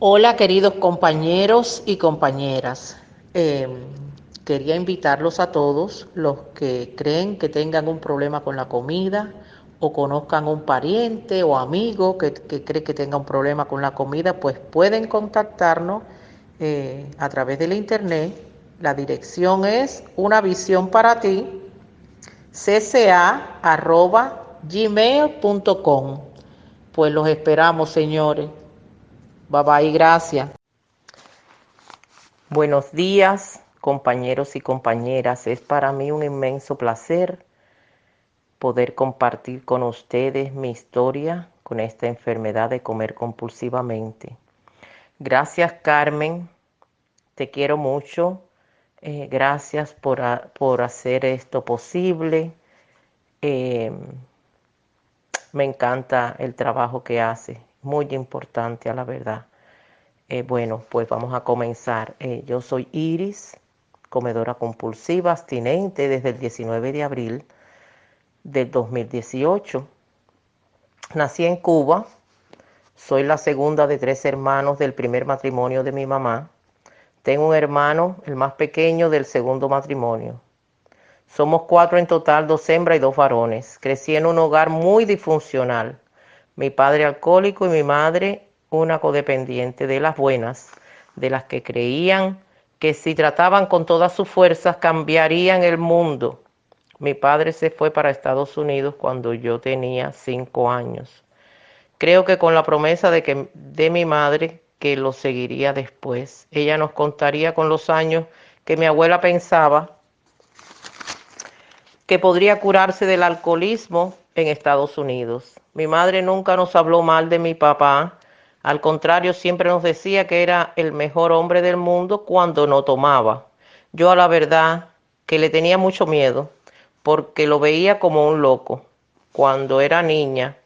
Hola, queridos compañeros y compañeras. Eh, Quería invitarlos a todos los que creen que tengan un problema con la comida o conozcan un pariente o amigo que cree que tenga un problema con la comida, pues pueden contactarnos a través de la internet. La dirección es Una Visión para Ti, cca@gmail.com. Pues los esperamos, señores. Bye bye, gracias. Buenos días, compañeros y compañeras. Es para mí un inmenso placer poder compartir con ustedes mi historia con esta enfermedad de comer compulsivamente. Gracias, Carmen. Te quiero mucho. Gracias por hacer esto posible. Eh, Me encanta el trabajo que hace. Muy importante, a la verdad. Bueno, pues vamos a comenzar. Yo soy Iris, comedora compulsiva, abstinente desde el 19 de abril del 2018. Nací en Cuba, soy la segunda de 3 hermanos del primer matrimonio de mi mamá. Tengo un hermano, el más pequeño, del segundo matrimonio. Somos 4 en total, 2 hembras y 2 varones. Crecí en un hogar muy disfuncional. Mi padre alcohólico y mi madre una codependiente, de las buenas, de las que creían que si trataban con todas sus fuerzas cambiarían el mundo. Mi padre se fue para Estados Unidos cuando yo tenía 5 años. Creo que con la promesa de mi madre que lo seguiría después. Ella nos contaría con los años que mi abuela pensaba que podría curarse del alcoholismo en Estados Unidos. Mi madre nunca nos habló mal de mi papá, al contrario, siempre nos decía que era el mejor hombre del mundo cuando no tomaba. Yo, a la verdad, que le tenía mucho miedo, porque lo veía como un loco. Cuando era niña,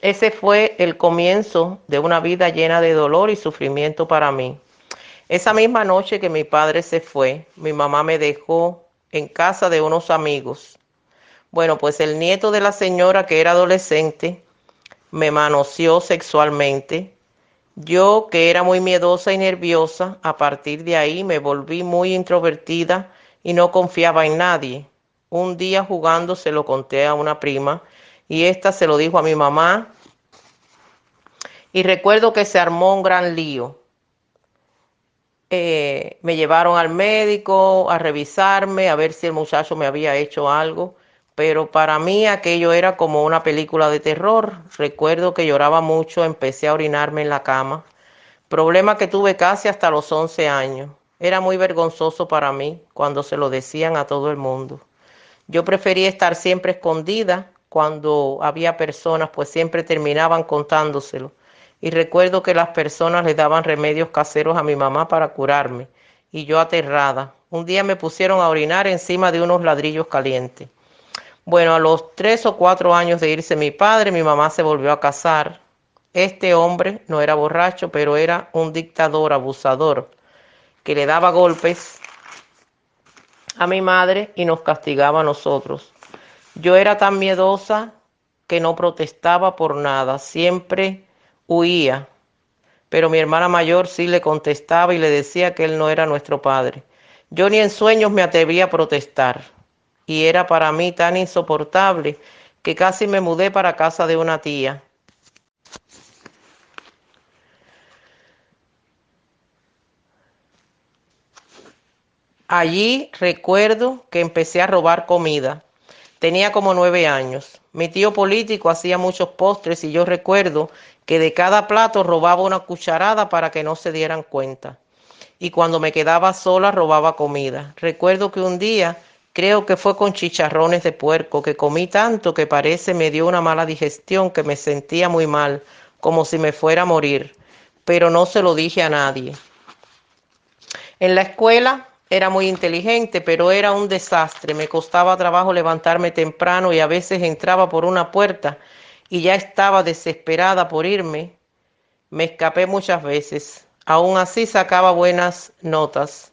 ese fue el comienzo de una vida llena de dolor y sufrimiento para mí. Esa misma noche que mi padre se fue, mi mamá me dejó en casa de unos amigos. Bueno, pues el nieto de la señora, que era adolescente, me manoseó sexualmente. Yo, que era muy miedosa y nerviosa, a partir de ahí me volví muy introvertida y no confiaba en nadie. Un día, jugando, se lo conté a una prima y ésta se lo dijo a mi mamá, y recuerdo que se armó un gran lío. Me llevaron al médico a revisarme, a ver si el muchacho me había hecho algo, pero para mí aquello era como una película de terror. Recuerdo que lloraba mucho, empecé a orinarme en la cama, problema que tuve casi hasta los 11 años. Era muy vergonzoso para mí cuando se lo decían a todo el mundo. Yo prefería estar siempre escondida. Cuando había personas, pues siempre terminaban contándoselo. Y recuerdo que las personas le daban remedios caseros a mi mamá para curarme. Y yo, aterrada, un día me pusieron a orinar encima de unos ladrillos calientes. Bueno, a los 3 o 4 años de irse mi padre, mi mamá se volvió a casar. Este hombre no era borracho, pero era un dictador, abusador, que le daba golpes a mi madre y nos castigaba a nosotros. Yo era tan miedosa que no protestaba por nada, siempre huía, pero mi hermana mayor sí le contestaba y le decía que él no era nuestro padre. Yo ni en sueños me atrevía a protestar, y era para mí tan insoportable que casi me mudé para casa de una tía. Allí recuerdo que empecé a robar comida. Tenía como 9 años. Mi tío político hacía muchos postres y yo recuerdo que de cada plato robaba una cucharada para que no se dieran cuenta. Y cuando me quedaba sola robaba comida. Recuerdo que un día, creo que fue con chicharrones de puerco, que comí tanto que parece me dio una mala digestión, que me sentía muy mal, como si me fuera a morir. Pero no se lo dije a nadie. En la escuela era muy inteligente, pero era un desastre. Me costaba trabajo levantarme temprano y a veces entraba por una puerta y ya estaba desesperada por irme. Me escapé muchas veces. Aún así sacaba buenas notas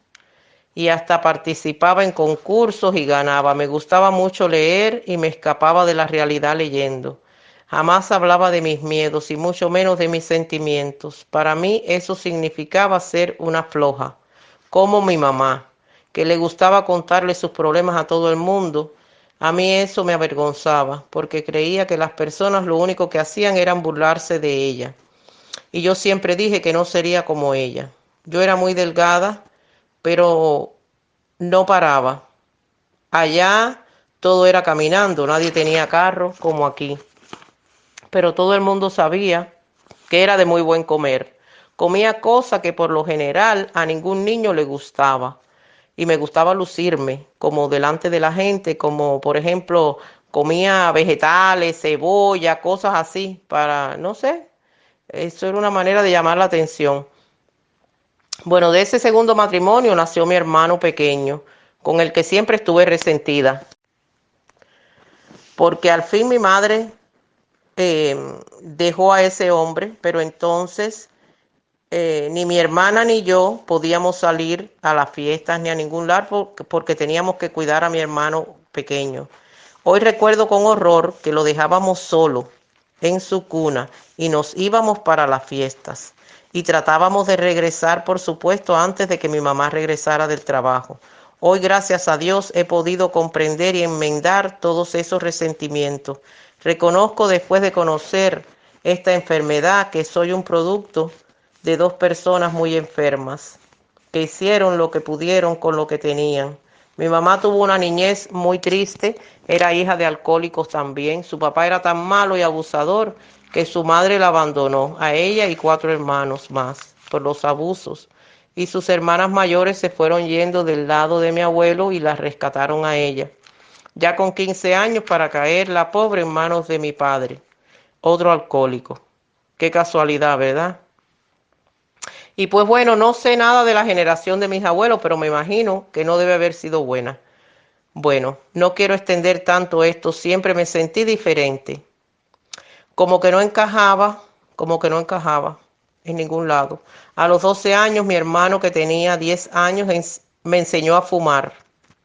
y hasta participaba en concursos y ganaba. Me gustaba mucho leer y me escapaba de la realidad leyendo. Jamás hablaba de mis miedos y mucho menos de mis sentimientos. Para mí eso significaba ser una floja, como mi mamá, que le gustaba contarle sus problemas a todo el mundo. A mí eso me avergonzaba, porque creía que las personas lo único que hacían era burlarse de ella. Y yo siempre dije que no sería como ella. Yo era muy delgada, pero no paraba. Allá todo era caminando, nadie tenía carro como aquí. Pero todo el mundo sabía que era de muy buen comer. Comía cosas que por lo general a ningún niño le gustaba. Y me gustaba lucirme como delante de la gente, como por ejemplo comía vegetales, cebolla, cosas así, para, no sé, eso era una manera de llamar la atención. Bueno, de ese segundo matrimonio nació mi hermano pequeño, con el que siempre estuve resentida, porque al fin mi madre dejó a ese hombre, pero entonces ni mi hermana ni yo podíamos salir a las fiestas ni a ningún lado porque teníamos que cuidar a mi hermano pequeño. Hoy recuerdo con horror que lo dejábamos solo en su cuna y nos íbamos para las fiestas. Y tratábamos de regresar, por supuesto, antes de que mi mamá regresara del trabajo. Hoy, gracias a Dios, he podido comprender y enmendar todos esos resentimientos. Reconozco después de conocer esta enfermedad que soy un producto de dos personas muy enfermas que hicieron lo que pudieron con lo que tenían. Mi mamá tuvo una niñez muy triste, era hija de alcohólicos también. Su papá era tan malo y abusador que su madre la abandonó, a ella y 4 hermanos más, por los abusos. Y sus hermanas mayores se fueron yendo del lado de mi abuelo y la rescataron a ella, ya con 15 años para caer la pobre en manos de mi padre, otro alcohólico. Qué casualidad, ¿verdad? Y pues bueno, no sé nada de la generación de mis abuelos, pero me imagino que no debe haber sido buena. Bueno, no quiero extender tanto esto, siempre me sentí diferente, como que no encajaba, como que no encajaba en ningún lado. A los 12 años, mi hermano que tenía 10 años me enseñó a fumar.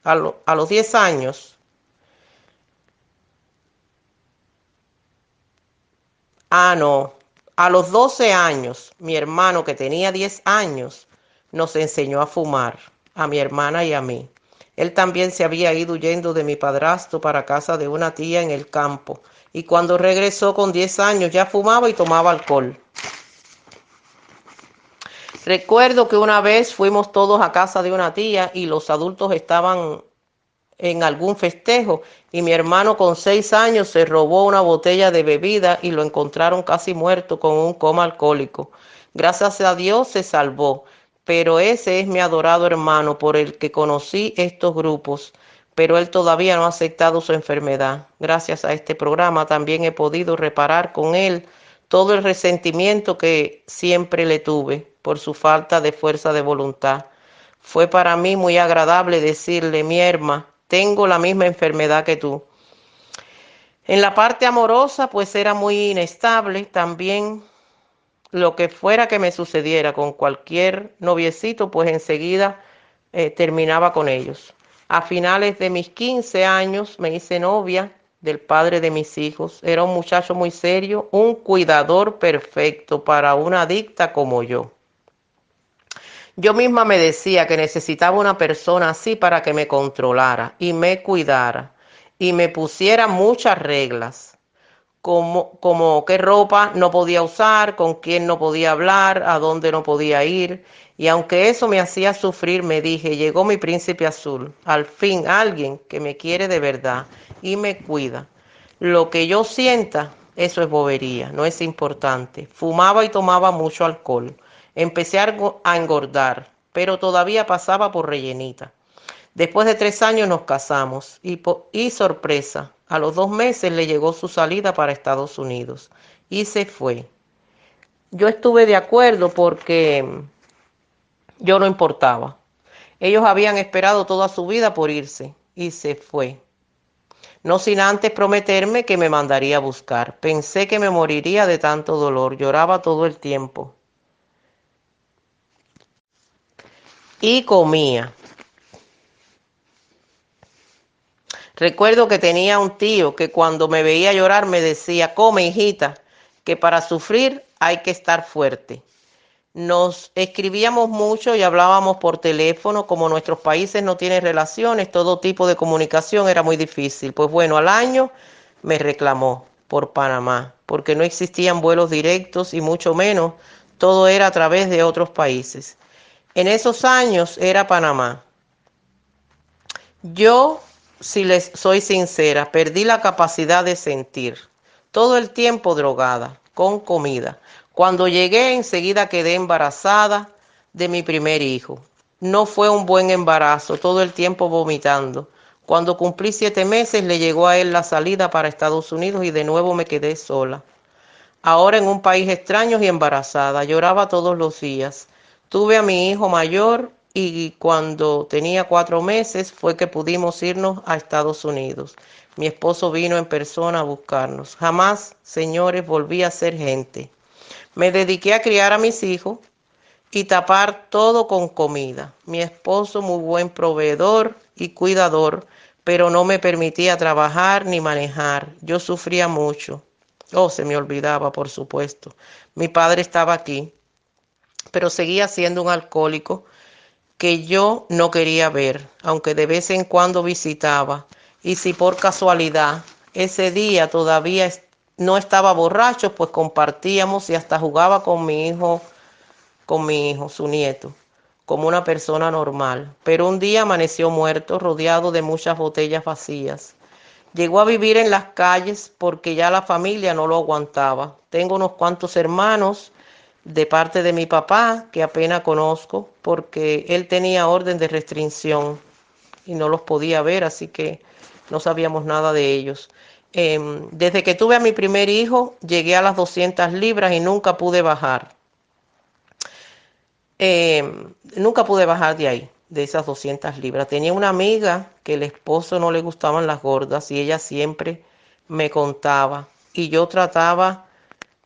A los 10 años. Ah, no. A los 12 años, mi hermano que tenía 10 años nos enseñó a fumar, a mi hermana y a mí. Él también se había ido huyendo de mi padrastro para casa de una tía en el campo y cuando regresó con 10 años ya fumaba y tomaba alcohol. Recuerdo que una vez fuimos todos a casa de una tía y los adultos estaban en algún festejo y mi hermano con 6 años se robó una botella de bebida y lo encontraron casi muerto con un coma alcohólico. Gracias a Dios se salvó, pero ese es mi adorado hermano por el que conocí estos grupos, pero él todavía no ha aceptado su enfermedad. Gracias a este programa también he podido reparar con él todo el resentimiento que siempre le tuve por su falta de fuerza de voluntad. Fue para mí muy agradable decirle, mi hermana, tengo la misma enfermedad que tú. En la parte amorosa, pues era muy inestable. También lo que fuera que me sucediera con cualquier noviecito, pues enseguida terminaba con ellos. A finales de mis 15 años me hice novia del padre de mis hijos. Era un muchacho muy serio, un cuidador perfecto para una adicta como yo. Yo misma me decía que necesitaba una persona así para que me controlara y me cuidara y me pusiera muchas reglas, como qué ropa no podía usar, con quién no podía hablar, a dónde no podía ir. Y aunque eso me hacía sufrir, me dije, llegó mi príncipe azul, al fin alguien que me quiere de verdad y me cuida. Lo que yo sienta, eso es bobería, no es importante. Fumaba y tomaba mucho alcohol. Empecé a engordar, pero todavía pasaba por rellenita. Después de 3 años nos casamos y sorpresa, a los 2 meses le llegó su salida para Estados Unidos y se fue. Yo estuve de acuerdo porque yo no importaba. Ellos habían esperado toda su vida por irse y se fue. No sin antes prometerme que me mandaría a buscar. Pensé que me moriría de tanto dolor. Lloraba todo el tiempo. Y comía. Recuerdo que tenía un tío que cuando me veía llorar me decía, come hijita, que para sufrir hay que estar fuerte. Nos escribíamos mucho y hablábamos por teléfono. Como nuestros países no tienen relaciones, todo tipo de comunicación era muy difícil. Pues bueno, al año me reclamó por Panamá, porque no existían vuelos directos y mucho menos todo era a través de otros países. En esos años era Panamá. Yo, si les soy sincera, perdí la capacidad de sentir. Todo el tiempo drogada, con comida. Cuando llegué, enseguida quedé embarazada de mi primer hijo. No fue un buen embarazo, todo el tiempo vomitando. Cuando cumplí 7 meses, le llegó a él la salida para Estados Unidos y de nuevo me quedé sola. Ahora en un país extraño y embarazada. Lloraba todos los días. Tuve a mi hijo mayor y cuando tenía 4 meses fue que pudimos irnos a Estados Unidos. Mi esposo vino en persona a buscarnos. Jamás, señores, volví a ser gente. Me dediqué a criar a mis hijos y tapar todo con comida. Mi esposo, muy buen proveedor y cuidador, pero no me permitía trabajar ni manejar. Yo sufría mucho. Oh, se me olvidaba, por supuesto. Mi padre estaba aquí, pero seguía siendo un alcohólico que yo no quería ver, aunque de vez en cuando visitaba. Y si por casualidad ese día todavía no estaba borracho, pues compartíamos y hasta jugaba con mi hijo, su nieto, como una persona normal. Pero un día amaneció muerto, rodeado de muchas botellas vacías. Llegó a vivir en las calles porque ya la familia no lo aguantaba. Tengo unos cuantos hermanos de parte de mi papá que apenas conozco porque él tenía orden de restricción y no los podía ver, así que no sabíamos nada de ellos. Desde que tuve a mi primer hijo, llegué a las 200 libras y nunca pude bajar de ahí, de esas 200 libras. Tenía una amiga que el esposo no le gustaban las gordas y ella siempre me contaba y yo trataba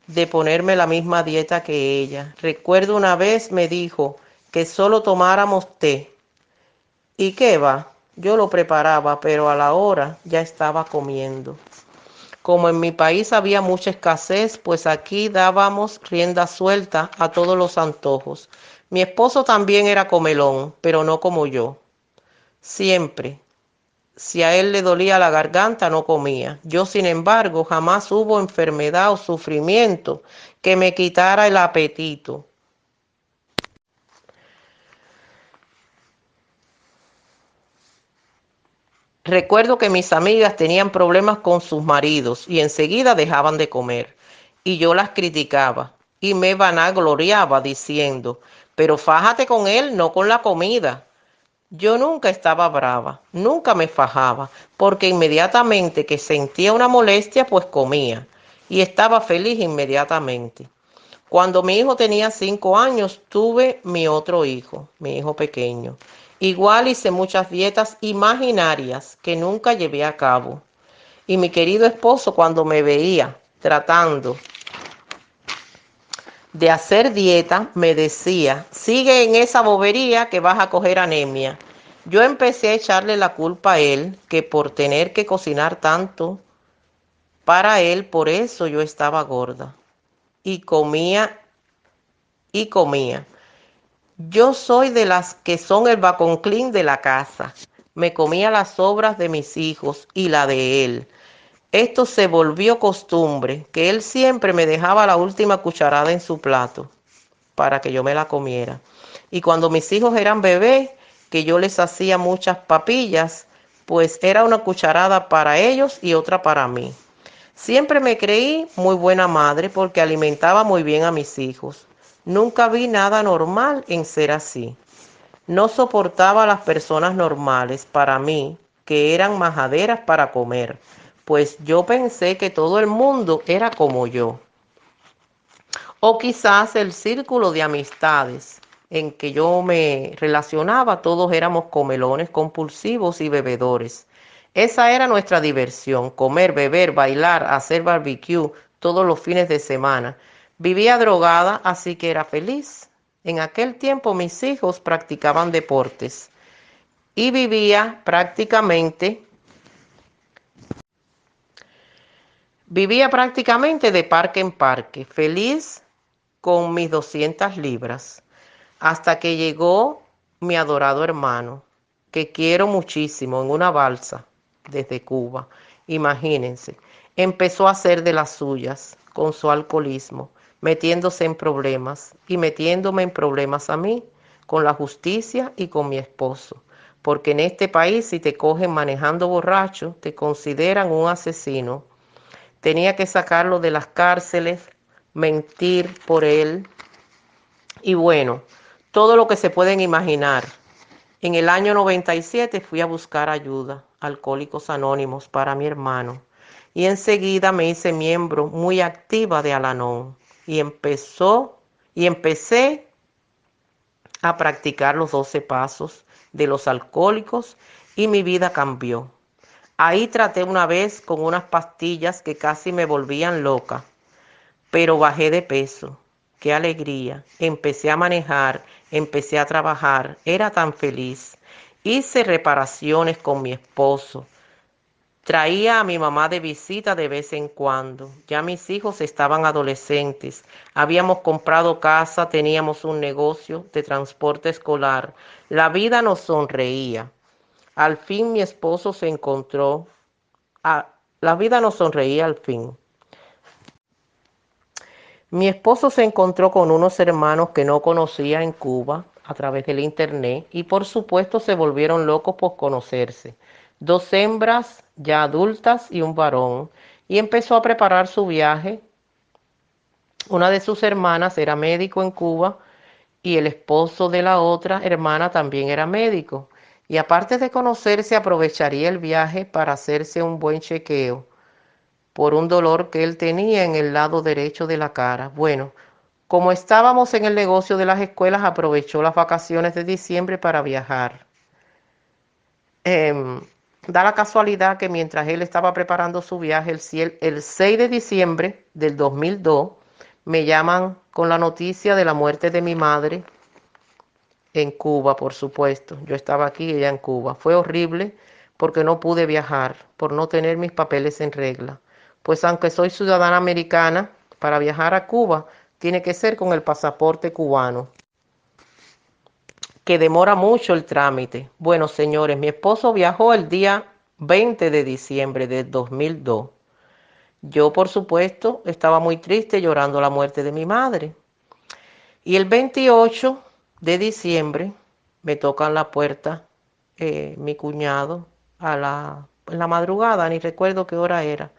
de ponerme la misma dieta que ella. Recuerdo una vez me dijo que solo tomáramos té. ¿Y qué va? Yo lo preparaba, pero a la hora ya estaba comiendo. Como en mi país había mucha escasez, pues aquí dábamos rienda suelta a todos los antojos. Mi esposo también era comelón, pero no como yo. Siempre. Si a él le dolía la garganta, no comía. Yo, sin embargo, jamás hubo enfermedad o sufrimiento que me quitara el apetito. Recuerdo que mis amigas tenían problemas con sus maridos y enseguida dejaban de comer. Y yo las criticaba y me vanagloriaba diciendo, pero fájate con él, no con la comida. Yo nunca estaba brava, nunca me fajaba, porque inmediatamente que sentía una molestia, pues comía. Y estaba feliz inmediatamente. Cuando mi hijo tenía 5 años, tuve mi otro hijo, mi hijo pequeño. Igual hice muchas dietas imaginarias que nunca llevé a cabo. Y mi querido esposo, cuando me veía tratando de hacer dieta, me decía, sigue en esa bobería que vas a coger anemia. Yo empecé a echarle la culpa a él, que por tener que cocinar tanto para él, por eso yo estaba gorda. Y comía y comía. Yo soy de las que son el vaconclín de la casa. Me comía las sobras de mis hijos y la de él. Esto se volvió costumbre, que él siempre me dejaba la última cucharada en su plato para que yo me la comiera. Y cuando mis hijos eran bebés, que yo les hacía muchas papillas, pues era una cucharada para ellos y otra para mí. Siempre me creí muy buena madre porque alimentaba muy bien a mis hijos. Nunca vi nada normal en ser así. No soportaba a las personas normales para mí, que eran majaderas para comer, pues yo pensé que todo el mundo era como yo. O quizás el círculo de amistades en que yo me relacionaba, todos éramos comelones compulsivos y bebedores. Esa era nuestra diversión, comer, beber, bailar, hacer barbecue todos los fines de semana. Vivía drogada, así que era feliz. En aquel tiempo mis hijos practicaban deportes y vivía prácticamente Vivía prácticamente de parque en parque, feliz con mis 200 libras, hasta que llegó mi adorado hermano, que quiero muchísimo, en una balsa desde Cuba. Imagínense, empezó a hacer de las suyas con su alcoholismo, metiéndose en problemas y metiéndome en problemas a mí, con la justicia y con mi esposo. Porque en este país, si te cogen manejando borracho, te consideran un asesino. Tenía que sacarlo de las cárceles, mentir por él y bueno, todo lo que se pueden imaginar. En el año 97 fui a buscar ayuda, Alcohólicos Anónimos, para mi hermano. Y enseguida me hice miembro muy activa de Al-Anon. Y empecé a practicar los 12 pasos de los alcohólicos y mi vida cambió. Ahí traté una vez con unas pastillas que casi me volvían loca, pero bajé de peso. Qué alegría. Empecé a manejar, empecé a trabajar, era tan feliz. Hice reparaciones con mi esposo. Traía a mi mamá de visita de vez en cuando. Ya mis hijos estaban adolescentes. Habíamos comprado casa, teníamos un negocio de transporte escolar. La vida nos sonreía. Al fin mi esposo se encontró. La vida nos sonreía al fin. Mi esposo se encontró con unos hermanos que no conocía en Cuba a través del internet y por supuesto se volvieron locos por conocerse. Dos hembras ya adultas y un varón. Y empezó a preparar su viaje. Una de sus hermanas era médico en Cuba y el esposo de la otra hermana también era médico. Y aparte de conocerse, aprovecharía el viaje para hacerse un buen chequeo por un dolor que él tenía en el lado derecho de la cara. Bueno, como estábamos en el negocio de las escuelas, aprovechó las vacaciones de diciembre para viajar. Eh, Da la casualidad que mientras él estaba preparando su viaje, el 6 de diciembre del 2002, me llaman con la noticia de la muerte de mi madre en Cuba, por supuesto. Yo estaba aquí y ella en Cuba. Fue horrible porque no pude viajar, por no tener mis papeles en regla. Pues aunque soy ciudadana americana, para viajar a Cuba tiene que ser con el pasaporte cubano, que demora mucho el trámite. Bueno, señores, mi esposo viajó el día 20 de diciembre de 2002. Yo, por supuesto, estaba muy triste llorando la muerte de mi madre. Y el 28 de diciembre me tocan la puerta mi cuñado en la madrugada, ni recuerdo qué hora era,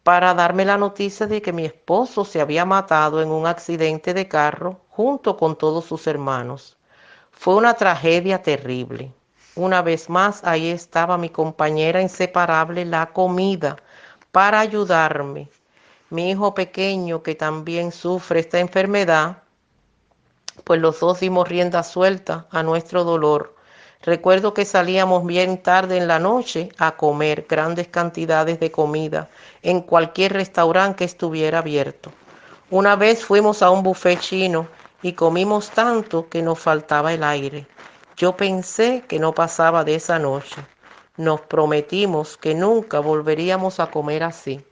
para darme la noticia de que mi esposo se había matado en un accidente de carro junto con todos sus hermanos. Fue una tragedia terrible. Una vez más, ahí estaba mi compañera inseparable, la comida, para ayudarme. Mi hijo pequeño, que también sufre esta enfermedad, pues los dos dimos rienda suelta a nuestro dolor. Recuerdo que salíamos bien tarde en la noche a comer grandes cantidades de comida en cualquier restaurante que estuviera abierto. Una vez fuimos a un buffet chino y comimos tanto que nos faltaba el aire. Yo pensé que no pasaba de esa noche. Nos prometimos que nunca volveríamos a comer así.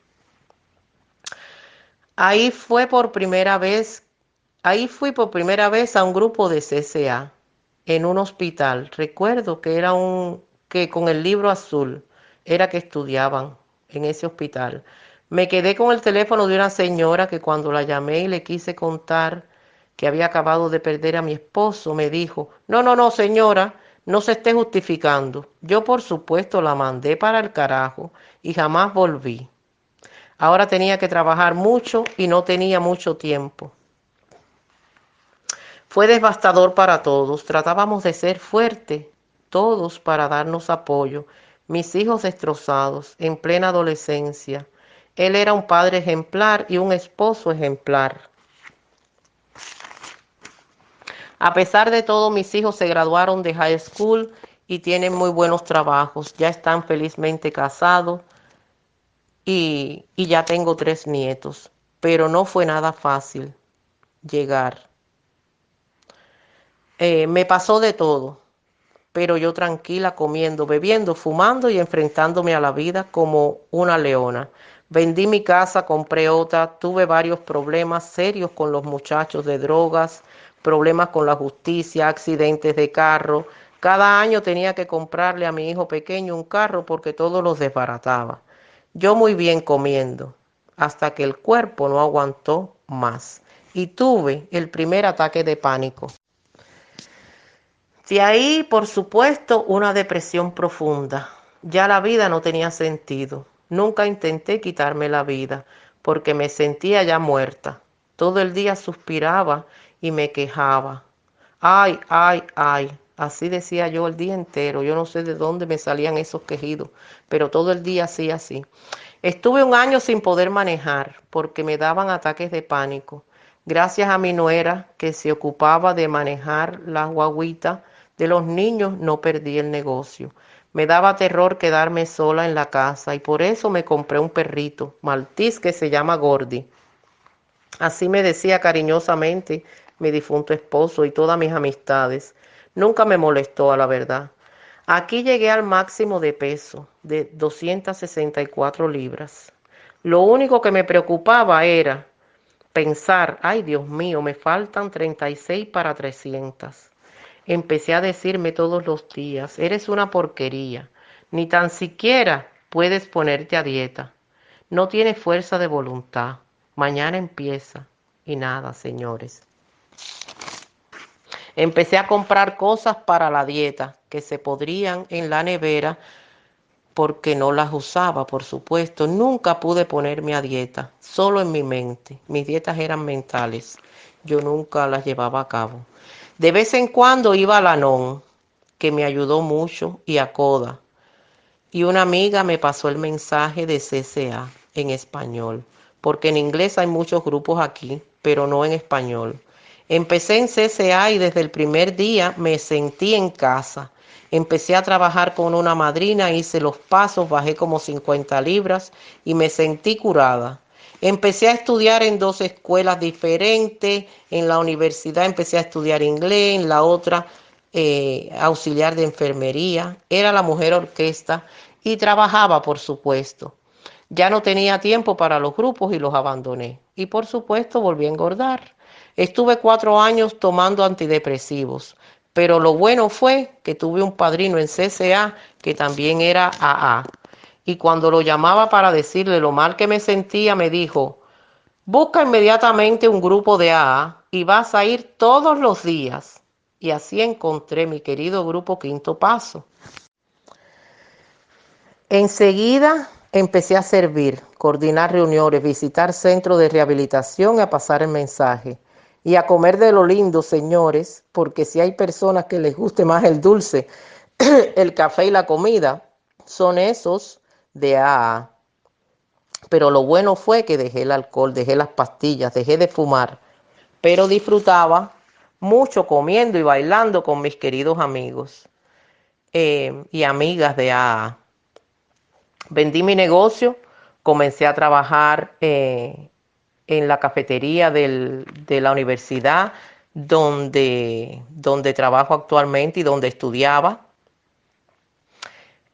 Ahí fue por primera vez Ahí fui por primera vez a un grupo de CCA en un hospital. Recuerdo que que con el libro azul era que estudiaban en ese hospital. Me quedé con el teléfono de una señora que cuando la llamé y le quise contar que había acabado de perder a mi esposo, me dijo, no, no, no, señora, no se esté justificando. Yo por supuesto la mandé para el carajo y jamás volví. Ahora tenía que trabajar mucho y no tenía mucho tiempo. Fue devastador para todos. Tratábamos de ser fuertes, todos para darnos apoyo. Mis hijos destrozados, en plena adolescencia. Él era un padre ejemplar y un esposo ejemplar. A pesar de todo, mis hijos se graduaron de high school y tienen muy buenos trabajos. Ya están felizmente casados y ya tengo 3 nietos. Pero no fue nada fácil llegar. Me pasó de todo. Pero yo tranquila comiendo, bebiendo, fumando y enfrentándome a la vida como una leona. Vendí mi casa, compré otra, tuve varios problemas serios con los muchachos de drogas, problemas con la justicia, accidentes de carro. Cada año tenía que comprarle a mi hijo pequeño un carro porque todos los desbarataba. Yo muy bien comiendo, hasta que el cuerpo no aguantó más y tuve el primer ataque de pánico. De ahí, por supuesto, una depresión profunda. Ya la vida no tenía sentido. Nunca intenté quitarme la vida porque me sentía ya muerta. Todo el día suspiraba y me quejaba. Ay, ay, ay. Así decía yo el día entero. Yo no sé de dónde me salían esos quejidos, pero todo el día hacía así. Estuve un año sin poder manejar porque me daban ataques de pánico. Gracias a mi nuera que se ocupaba de manejar la guaguita de los niños, no perdí el negocio. Me daba terror quedarme sola en la casa y por eso me compré un perrito maltés que se llama Gordy. Así me decía cariñosamente mi difunto esposo y todas mis amistades. Nunca me molestó, a la verdad. Aquí llegué al máximo de peso, de 264 libras. Lo único que me preocupaba era pensar, ay Dios mío, me faltan 36 para 300. Empecé a decirme todos los días, eres una porquería, ni tan siquiera puedes ponerte a dieta. No tienes fuerza de voluntad. Mañana empieza. Y nada, señores. Empecé a comprar cosas para la dieta que se podrían en la nevera porque no las usaba, por supuesto. Nunca pude ponerme a dieta, solo en mi mente. Mis dietas eran mentales. Yo nunca las llevaba a cabo. De vez en cuando iba a la NON, que me ayudó mucho, y a CODA. Y una amiga me pasó el mensaje de CCA en español, porque en inglés hay muchos grupos aquí, pero no en español. Empecé en CCA y desde el primer día me sentí en casa. Empecé a trabajar con una madrina, hice los pasos, bajé como 50 libras y me sentí curada. Empecé a estudiar en dos escuelas diferentes, en la universidad empecé a estudiar inglés, en la otra auxiliar de enfermería, era la mujer orquesta y trabajaba, por supuesto. Ya no tenía tiempo para los grupos y los abandoné. Y por supuesto volví a engordar. Estuve 4 años tomando antidepresivos, pero lo bueno fue que tuve un padrino en CCA que también era AA. Y cuando lo llamaba para decirle lo mal que me sentía, me dijo, busca inmediatamente un grupo de AA y vas a ir todos los días. Y así encontré mi querido grupo Quinto Paso. Enseguida empecé a servir, coordinar reuniones, visitar centros de rehabilitación y a pasar el mensaje. Y a comer de lo lindo, señores, porque si hay personas que les guste más el dulce, el café y la comida, son esos de AA. Pero lo bueno fue que dejé el alcohol, dejé las pastillas, dejé de fumar, pero disfrutaba mucho comiendo y bailando con mis queridos amigos y amigas de AA. Vendí mi negocio, comencé a trabajar en la cafetería de la universidad donde trabajo actualmente y donde estudiaba.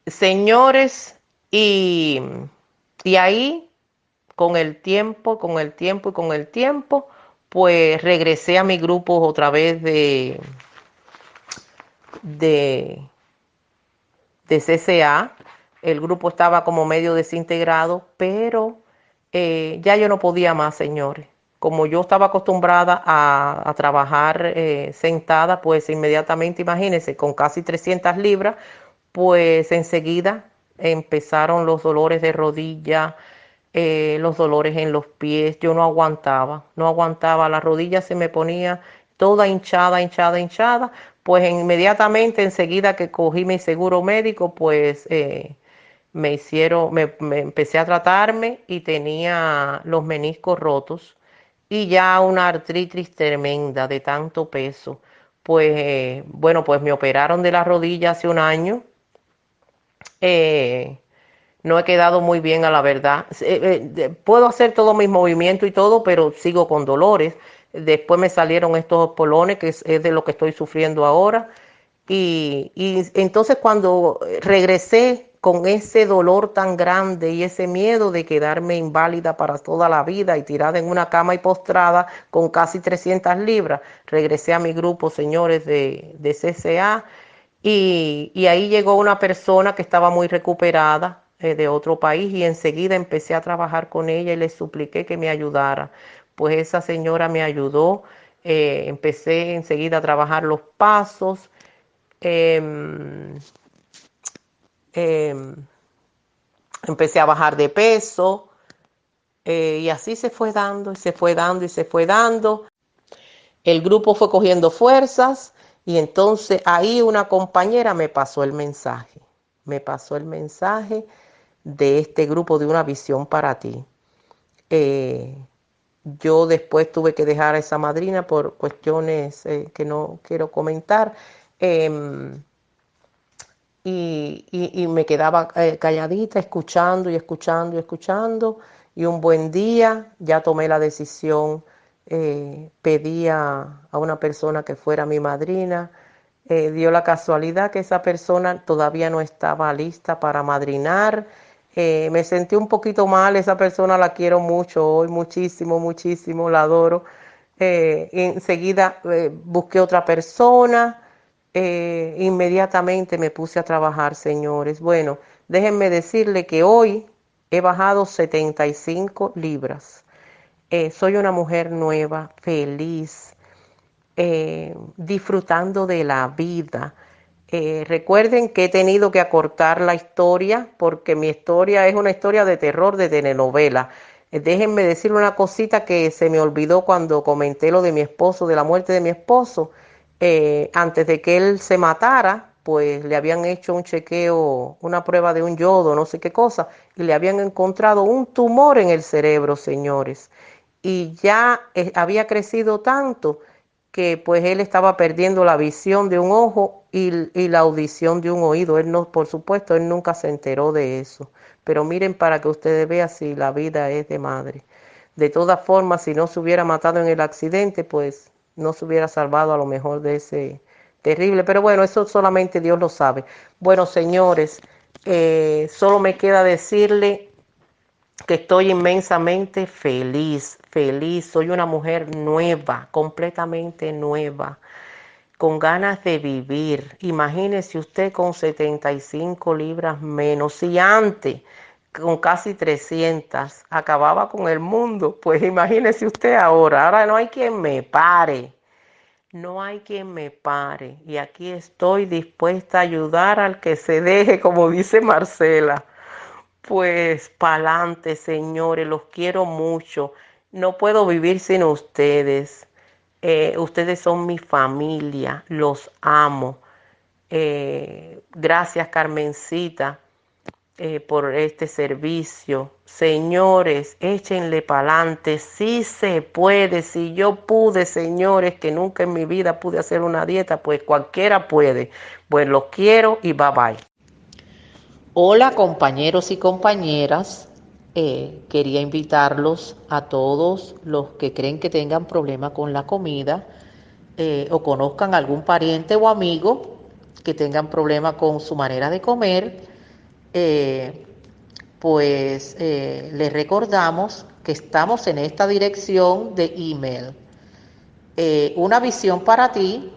Señores, y, y ahí con el tiempo, pues regresé a mi grupo otra vez de, de CCA. El grupo estaba como medio desintegrado, pero ya yo no podía más, señores. Como yo estaba acostumbrada a trabajar sentada, pues inmediatamente, imagínense, con casi 300 libras, pues enseguida empezaron los dolores de rodilla, los dolores en los pies. Yo no aguantaba, no aguantaba. La rodilla se me ponía toda hinchada, hinchada, hinchada. Pues inmediatamente, enseguida que cogí mi seguro médico, pues me empecé a tratarme y tenía los meniscos rotos y ya una artritis tremenda de tanto peso. Pues bueno, pues me operaron de la rodilla hace un año. Eh, no he quedado muy bien, a la verdad. Puedo hacer todos mis movimientos y todo, pero sigo con dolores. Después me salieron estos polones, que es de lo que estoy sufriendo ahora. Y entonces cuando regresé con ese dolor tan grande y ese miedo de quedarme inválida para toda la vida y tirada en una cama y postrada con casi 300 libras. Regresé a mi grupo, señores, de CCA, y ahí llegó una persona que estaba muy recuperada de otro país, y enseguida empecé a trabajar con ella y le supliqué que me ayudara. Pues esa señora me ayudó, empecé enseguida a trabajar los pasos. em, em, Empecé a bajar de peso, y así se fue dando y se fue dando y se fue dando. El grupo fue cogiendo fuerzas, y entonces ahí una compañera me pasó el mensaje de este grupo de Una Visión para Ti. Eh, yo después tuve que dejar a esa madrina por cuestiones que no quiero comentar. Eh, y me quedaba calladita, escuchando y escuchando y escuchando, y un buen día ya tomé la decisión, pedí a una persona que fuera mi madrina. Dio la casualidad que esa persona todavía no estaba lista para madrinar. Me sentí un poquito mal, esa persona la quiero mucho hoy, muchísimo, muchísimo, la adoro. Enseguida busqué otra persona. Inmediatamente me puse a trabajar, señores. Bueno, déjenme decirle que hoy he bajado 75 libras. Soy una mujer nueva, feliz, disfrutando de la vida. Recuerden que he tenido que acortar la historia porque mi historia es una historia de terror, de telenovela. Déjenme decirle una cosita que se me olvidó cuando comenté lo de mi esposo, de la muerte de mi esposo. Antes de que él se matara, pues le habían hecho un chequeo, una prueba de un yodo, no sé qué cosa, y le habían encontrado un tumor en el cerebro, señores. Y ya había crecido tanto que pues él estaba perdiendo la visión de un ojo y la audición de un oído. Él no, por supuesto, él nunca se enteró de eso. Pero miren, para que ustedes vean si la vida es de madre. De todas formas, si no se hubiera matado en el accidente, pues no se hubiera salvado a lo mejor de ese terrible. Pero bueno, eso solamente Dios lo sabe. Bueno, señores, solo me queda decirle que estoy inmensamente feliz, feliz. Soy una mujer nueva, completamente nueva, con ganas de vivir. Imagínese usted con 75 libras menos. Si antes, con casi 300, acababa con el mundo, pues imagínese usted ahora. Ahora no hay quien me pare. No hay quien me pare. Y aquí estoy dispuesta a ayudar al que se deje, como dice Marcela. Pues pa'lante, señores, los quiero mucho. No puedo vivir sin ustedes. Ustedes son mi familia, los amo. Gracias, Carmencita, por este servicio. Señores, échenle pa'lante. Si se puede, si yo pude, señores, que nunca en mi vida pude hacer una dieta, pues cualquiera puede. Pues los quiero y bye bye. Hola compañeros y compañeras, quería invitarlos a todos los que creen que tengan problema con la comida, o conozcan algún pariente o amigo que tengan problema con su manera de comer. eh, Les recordamos que estamos en esta dirección de email, una visión para ti,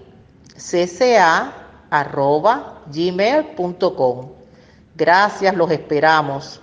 cca@gmail.com. Gracias, los esperamos.